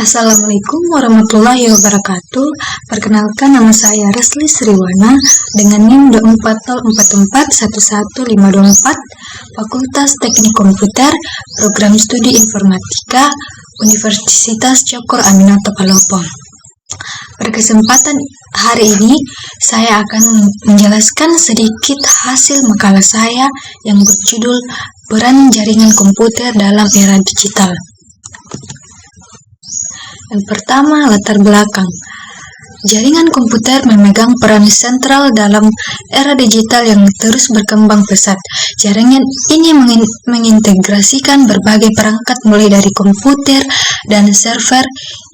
Assalamualaikum warahmatullahi wabarakatuh. Perkenalkan, nama saya Resli Sriwana dengan NIM 2404411524, Fakultas Teknik Komputer, Program Studi Informatika, Universitas Cokro Aminoto Palopo. Pada kesempatan hari ini, saya akan menjelaskan sedikit hasil makalah saya yang berjudul Peran Jaringan Komputer dalam Era Digital. Yang pertama, latar belakang. Jaringan komputer memegang peran sentral dalam era digital yang terus berkembang pesat. Jaringan ini mengintegrasikan berbagai perangkat mulai dari komputer dan server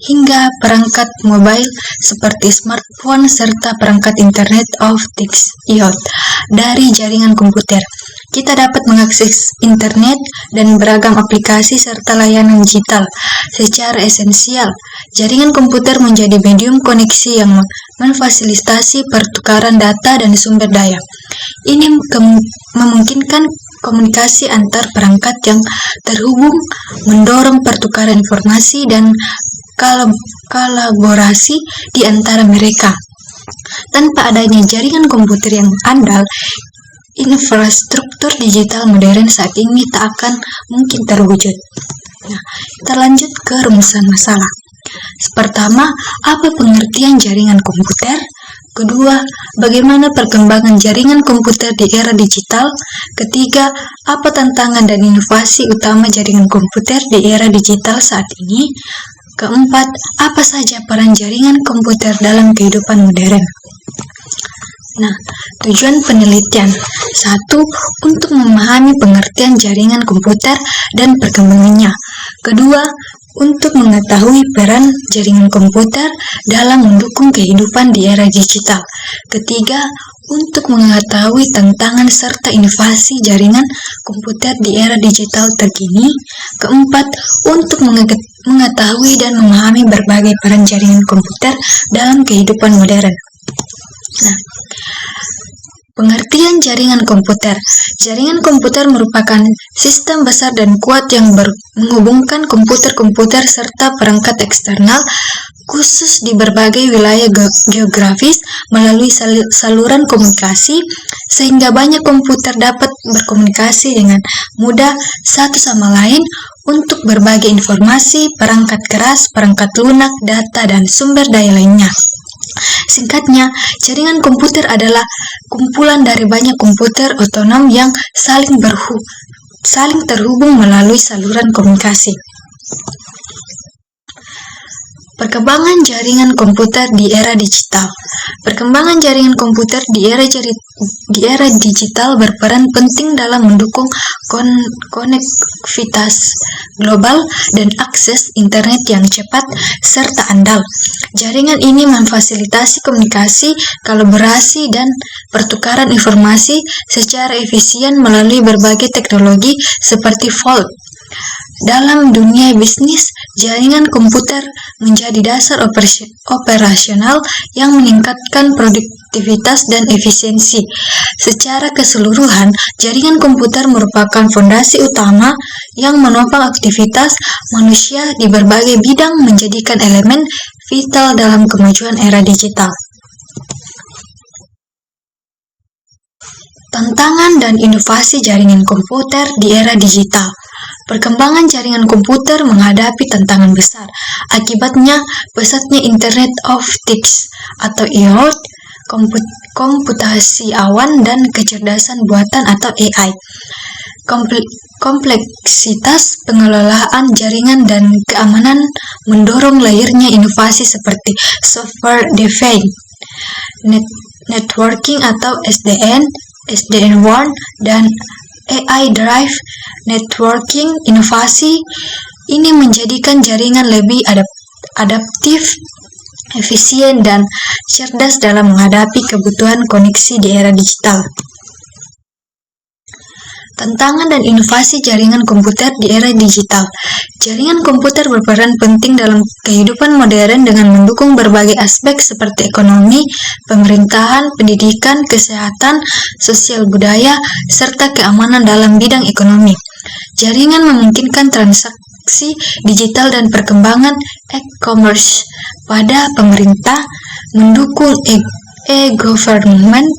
hingga perangkat mobile seperti smartphone serta perangkat Internet of Things (IoT). Dari jaringan komputer, kita dapat mengakses internet dan beragam aplikasi serta layanan digital secara esensial. Jaringan komputer menjadi medium koneksi yang memfasilitasi pertukaran data dan sumber daya. Ini memungkinkan komunikasi antar perangkat yang terhubung, mendorong pertukaran informasi dan kolaborasi di antara mereka. Tanpa adanya jaringan komputer yang andal, infrastruktur digital modern saat ini tak akan mungkin terwujud. Nah, kita lanjut ke rumusan masalah. Pertama, apa pengertian jaringan komputer? Kedua, bagaimana perkembangan jaringan komputer di era digital? Ketiga, apa tantangan dan inovasi utama jaringan komputer di era digital saat ini? Keempat, apa saja peran jaringan komputer dalam kehidupan modern? Nah, tujuan penelitian. 1. Untuk memahami pengertian jaringan komputer dan perkembangannya. Kedua, untuk mengetahui peran jaringan komputer dalam mendukung kehidupan di era digital. Ketiga, untuk mengetahui tantangan serta inovasi jaringan komputer di era digital terkini. Keempat, untuk mengetahui dan memahami berbagai peran jaringan komputer dalam kehidupan modern. Nah, pengertian jaringan komputer. Jaringan komputer merupakan sistem besar dan kuat yang menghubungkan komputer-komputer serta perangkat eksternal khusus di berbagai wilayah geografis melalui saluran komunikasi, sehingga banyak komputer dapat berkomunikasi dengan mudah satu sama lain untuk berbagi informasi, perangkat keras, perangkat lunak, data, dan sumber daya lainnya. Singkatnya, jaringan komputer adalah kumpulan dari banyak komputer otonom yang saling terhubung melalui saluran komunikasi. Perkembangan jaringan komputer di era digital. Perkembangan jaringan komputer di era digital berperan penting dalam mendukung konektivitas global dan akses internet yang cepat serta andal. Jaringan ini memfasilitasi komunikasi, kolaborasi, dan pertukaran informasi secara efisien melalui berbagai teknologi seperti VoLTE. Dalam dunia bisnis, jaringan komputer menjadi dasar operasional yang meningkatkan produktivitas dan efisiensi. Secara keseluruhan, jaringan komputer merupakan fondasi utama yang menopang aktivitas manusia di berbagai bidang, menjadikan elemen vital dalam kemajuan era digital. Tantangan dan inovasi jaringan komputer di era digital. Perkembangan jaringan komputer menghadapi tantangan besar. Akibatnya, pesatnya Internet of Things atau IoT, komputasi awan, dan kecerdasan buatan atau AI. Kompleksitas pengelolaan jaringan dan keamanan mendorong lahirnya inovasi seperti software defined networking atau SDN1 dan AI Drive Networking. Inovasi ini menjadikan jaringan lebih adaptif, efisien, dan cerdas dalam menghadapi kebutuhan koneksi di era digital. Tantangan dan inovasi jaringan komputer di era digital. Jaringan komputer berperan penting dalam kehidupan modern dengan mendukung berbagai aspek seperti ekonomi, pemerintahan, pendidikan, kesehatan, sosial budaya, serta keamanan dalam bidang ekonomi. Jaringan memungkinkan transaksi digital dan perkembangan e-commerce. Pada pemerintah mendukung e-government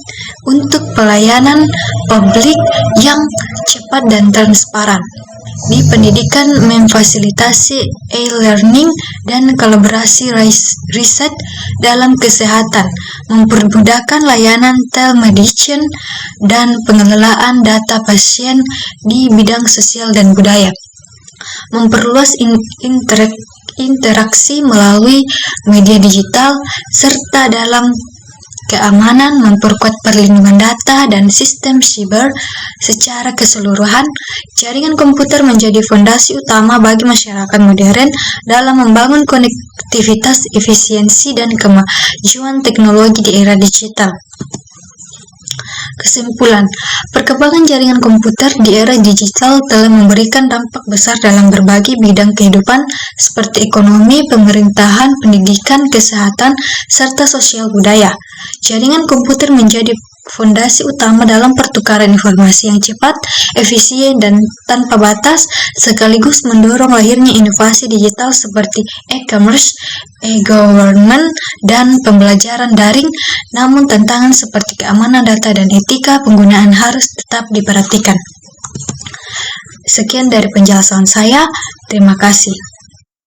untuk pelayanan publik yang cepat dan transparan. Di pendidikan memfasilitasi e-learning dan kolaborasi riset dalam kesehatan, mempermudahkan layanan telemedicine dan pengelolaan data pasien di bidang sosial dan budaya, memperluas interaksi melalui media digital, serta dalam keamanan, memperkuat perlindungan data dan sistem siber. Secara keseluruhan, jaringan komputer menjadi fondasi utama bagi masyarakat modern dalam membangun konektivitas, efisiensi, dan kemajuan teknologi di era digital. Kesimpulan, perkembangan jaringan komputer di era digital telah memberikan dampak besar dalam berbagai bidang kehidupan seperti ekonomi, pemerintahan, pendidikan, kesehatan, serta sosial budaya. Jaringan komputer menjadi fondasi utama dalam pertukaran informasi yang cepat, efisien, dan tanpa batas, sekaligus mendorong lahirnya inovasi digital seperti e-commerce, e-government, dan pembelajaran daring. Namun tantangan seperti keamanan data dan etika penggunaan harus tetap diperhatikan. Sekian dari penjelasan saya. Terima kasih.